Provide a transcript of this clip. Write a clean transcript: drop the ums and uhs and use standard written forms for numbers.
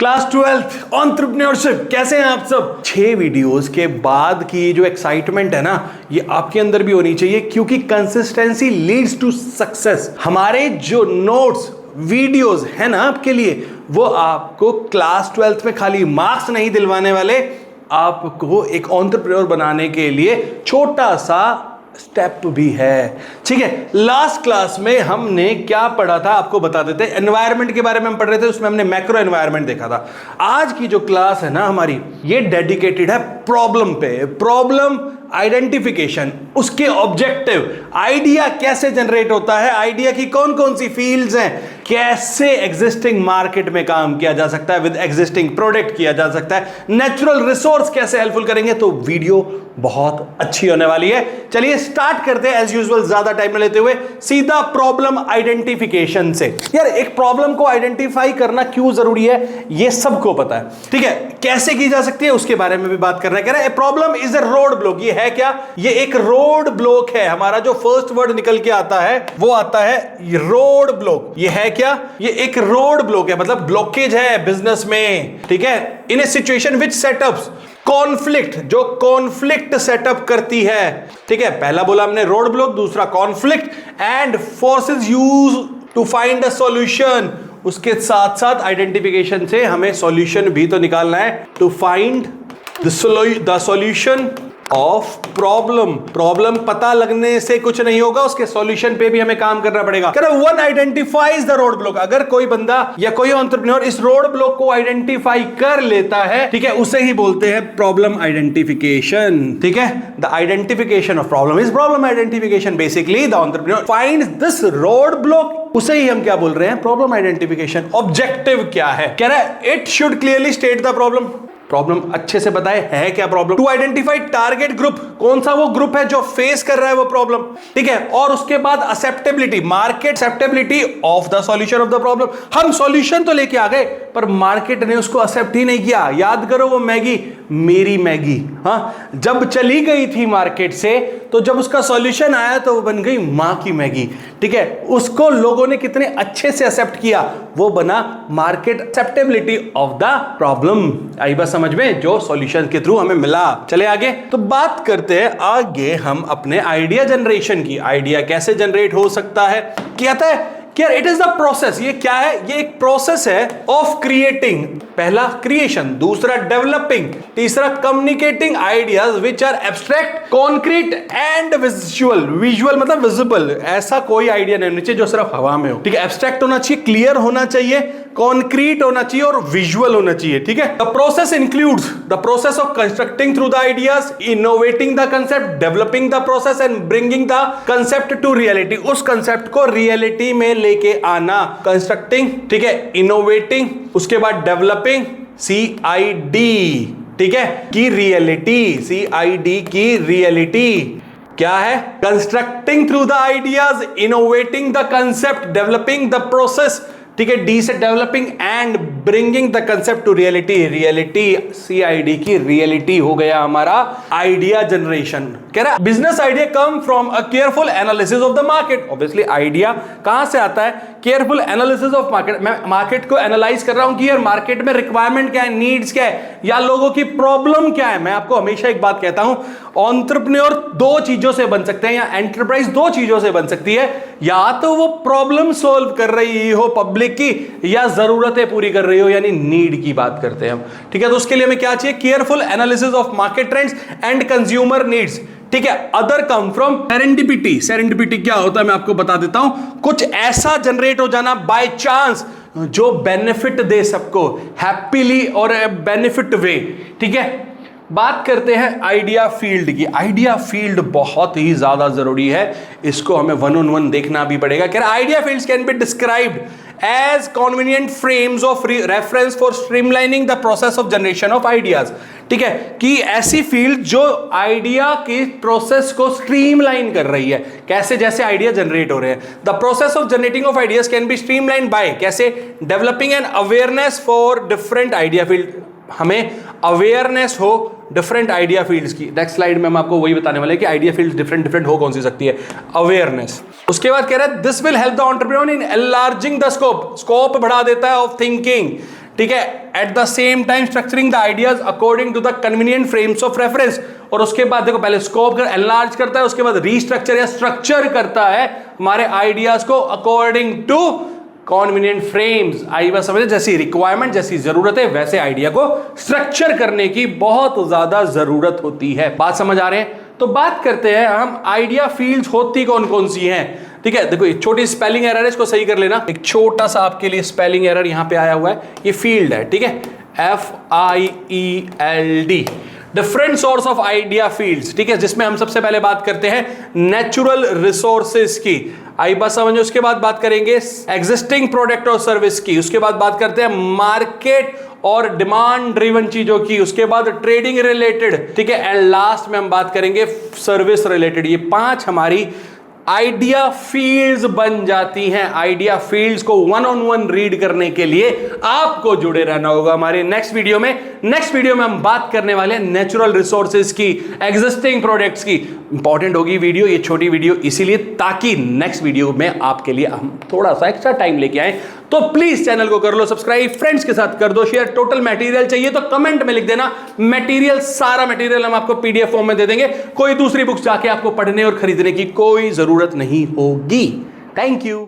Class 12th entrepreneurship, कैसे हैं आप सब। 6 वीडियोस के बाद की जो एक्साइटमेंट है ना, ये आपके अंदर भी होनी चाहिए, क्योंकि कंसिस्टेंसी लीड्स टू सक्सेस। हमारे जो नोट्स वीडियोस है ना आपके लिए, वो आपको क्लास 12th में खाली मार्क्स नहीं दिलवाने वाले, आपको एक एंटरप्रेन्योर बनाने के लिए छोटा सा स्टेप भी है। ठीक है, लास्ट क्लास में हमने क्या पढ़ा था आपको बता देते हैं। एनवायरनमेंट के बारे में हम पढ़ रहे थे, उसमें हमने मैक्रो एनवायरनमेंट देखा था। आज की जो क्लास है ना हमारी, ये डेडिकेटेड है प्रॉब्लम पे। प्रॉब्लम आइडेंटिफिकेशन, उसके ऑब्जेक्टिव, आइडिया कैसे जनरेट होता है, आइडिया की कौन कौन सी फील्ड्स हैं, कैसे एग्जिस्टिंग मार्केट में काम किया जा सकता है, विद एग्जिस्टिंग प्रोडक्ट किया जा सकता है, नेचुरल रिसोर्स कैसे हेल्पफुल करेंगे। तो वीडियो बहुत अच्छी होने वाली है। चलिए स्टार्ट करते हैं एज यूजुअल, ज्यादा टाइम न लेते हुए सीधा प्रॉब्लम आइडेंटिफिकेशन से। यार एक प्रॉब्लम को आइडेंटिफाई करना क्यों जरूरी है, ये सबको पता है। ठीक है, कैसे की जा सकती है उसके बारे में भी बात करना है। कह रहे हैं problem is a road block. ये है क्या, ये एक रोड ब्लॉक है। हमारा जो फर्स्ट वर्ड निकल के आता है वो आता है रोड ब्लॉक। ये है क्या, ये एक रोड ब्लॉक है, मतलब ब्लॉकेज है बिजनेस में। ठीक है, in a situation which setups conflict, जो कॉन्फ्लिक्ट सेटअप करती है। ठीक है, पहला बोला हमने रोड ब्लॉक, दूसरा conflict, and forces use to find a solution. उसके साथ साथ आइडेंटिफिकेशन से हमें सॉल्यूशन भी तो निकालना है, to find the solution of problem. Problem पता लगने से कुछ नहीं होगा, उसके सॉल्यूशन पे भी हमें काम करना पड़ेगा। One identifies the road block. अगर कोई बंदा या कोई एंटरप्रेन्योर इस रोड ब्लॉक को आइडेंटिफाई कर लेता है, ठीक है, उसे ही बोलते हैं प्रॉब्लम आइडेंटिफिकेशन। ठीक है, the identification of problem is problem identification. Basically the entrepreneur finds this road block, उसे ही हम क्या बोल रहे हैं, प्रॉब्लम आइडेंटिफिकेशन। ऑब्जेक्टिव क्या है, कह रहा है it should clearly state the problem. Problem अच्छे से बताए है क्या problem. To identify target group, कौन सा वो ग्रुप है जो फेस कर रहा है वो प्रॉब्लम। ठीक है, और उसके बाद acceptability, market acceptability of the solution of the problem. हम सॉल्यूशन तो लेके आ गए, पर मार्केट ने उसको एक्सेप्ट ही नहीं किया। याद करो वो मैगी, मेरी मैगी, हाँ, जब चली गई थी मार्केट से, तो जब उसका सॉल्यूशन आया तो वो बन गई मां की मैगी। ठीक है, उसको लोगों ने कितने अच्छे से एक्सेप्ट किया, वो बना market acceptability of the problem. आई बात समझ में, जो सॉल्यूशन के थ्रू हमें मिला। चले आगे, तो बात करते हैं आगे हम अपने आइडिया जनरेशन की। आइडिया कैसे जनरेट हो सकता है, कहता है क्या, इट इज द प्रोसेस। ये क्या है, ये एक प्रोसेस है ऑफ क्रिएटिंग। पहला क्रिएशन, दूसरा डेवलपिंग, तीसरा communicating ideas which are abstract, concrete and visual. Visual मतलब विजिबल, ऐसा कोई आइडिया नहीं होना चाहिए जो सिर्फ हवा में हो। ठीक है, एब्स्ट्रैक्ट होना चाहिए, क्लियर होना चाहिए, कॉन्क्रीट होना चाहिए और विजुअल होना चाहिए। ठीक है, the process includes the process of constructing through the ideas, innovating the concept, developing the process and bringing the concept to reality. उस कंसेप्ट को रियलिटी में लेके आना। कंस्ट्रक्टिंग, ठीक है, इनोवेटिंग, उसके बाद डेवलपिंग, CID, ठीक है, की रियलिटी। CID की रियलिटी क्या है, constructing through the ideas, innovating the concept, developing the process. ठीक है, D से developing and bringing the concept to reality. Reality, CID की रियलिटी हो गया हमारा आइडिया जनरेशन। कह रहा है business idea come from a careful analysis of the market. Obviously idea कहां से आता है, केयरफुल एनालिसिस ऑफ मार्केट। मैं मार्केट को एनालाइज कर रहा हूं कि यार मार्केट में रिक्वायरमेंट क्या है, नीड्स क्या है, या लोगों की प्रॉब्लम क्या है। मैं आपको हमेशा एक बात कहता हूं, एंटरप्रेन्योर 2 चीजों से बन सकते हैं, या एंटरप्राइज 2 चीजों से बन सकती है। या तो वो प्रॉब्लम सॉल्व कर रही हो पब्लिक की, या जरूरतें पूरी कर रही हो, यानी नीड की बात करते हैं हम। ठीक है, तो उसके लिए हमें क्या चाहिए, careful analysis of market trends and consumer needs. ठीक है, other come from serendipity. Serendipity क्या होता है मैं आपको बता देता हूं, कुछ ऐसा जनरेट हो जाना बाय चांस जो बेनिफिट दे सबको, हैप्पीली और बेनिफिट वे। ठीक है, बात करते हैं आइडिया फील्ड की। आइडिया फील्ड बहुत ही ज्यादा जरूरी है, इसको हमें 1-on-1 देखना भी पड़ेगा। क्या idea fields can be described as convenient frames of reference for streamlining the process of generation of ideas. ठीक है, कि ऐसी फील्ड जो आइडिया की प्रोसेस को स्ट्रीमलाइन कर रही है। कैसे, जैसे आइडिया जनरेट हो रहे हैं। The process of generating of ideas can be streamline by, कैसे, developing an awareness for different idea field. हमें अवेयरनेस हो डिफरेंट आइडिया फील्ड्स की। नेक्स्ट स्लाइड में हम आपको वही बताने वाले हैं कि आइडिया फील्ड डिफरेंट हो कौन सी सकती है, अवेयरनेस। उसके बाद कह रहा है this will help the entrepreneur in enlarging the scope. Scope बढ़ा देता है ऑफ थिंकिंग। ठीक है, at the same time structuring the ideas according to the convenient frames of reference. और उसके बाद देखो पहले स्कोप कर एनलार्ज करता है, उसके बाद रीस्ट्रक्चर या स्ट्रक्चर करता है हमारे आइडियाज को अकॉर्डिंग टू कॉन्वीनियंट फ्रेम्स। आई बात समझे, जैसी रिक्वायरमेंट जैसी जरूरत है वैसे आइडिया को स्ट्रक्चर करने की बहुत ज्यादा जरूरत होती है। बात समझ आ रहे हैं? तो बात करते हैं हम आइडिया फील्ड्स होती कौन कौन सी हैं। ठीक है, देखो ये छोटी स्पेलिंग एरर है, इसको सही कर लेना। एक छोटा सा आपके लिए स्पेलिंग एरर यहां पे आया हुआ है, ये फील्ड है, ठीक है, FIELD, different source of idea fields. ठीक है, जिसमें हम सबसे पहले बात करते हैं नेचुरल रिसोर्सेज की। आई बात समझो। उसके बाद बात करेंगे एग्जिस्टिंग प्रोडक्ट और सर्विस की। उसके बाद बात करते हैं मार्केट और डिमांड ड्रिवन चीजों की। उसके बाद ट्रेडिंग रिलेटेड, ठीक है, एंड लास्ट में हम बात करेंगे सर्विस रिलेटेड। ये 5 हमारी आइडिया फील्ड्स बन जाती हैं। आइडिया फील्ड्स को 1-on-1 रीड करने के लिए आपको जुड़े रहना होगा हमारे नेक्स्ट वीडियो में। नेक्स्ट वीडियो में हम बात करने वाले हैं नेचुरल रिसोर्सेज की, एग्जिस्टिंग प्रोडक्ट्स की। इंपॉर्टेंट होगी वीडियो, ये छोटी वीडियो इसीलिए ताकि नेक्स्ट वीडियो में आपके लिए हम थोड़ा सा एक्स्ट्रा टाइम लेके आए। तो प्लीज चैनल को कर लो सब्सक्राइब, फ्रेंड्स के साथ कर दो शेयर। टोटल मटेरियल चाहिए तो कमेंट में लिख देना मटेरियल, सारा मटेरियल हम आपको PDF फॉर्म में दे देंगे। कोई दूसरी बुक्स जाके आपको पढ़ने और खरीदने की कोई जरूरत नहीं होगी। Thank you.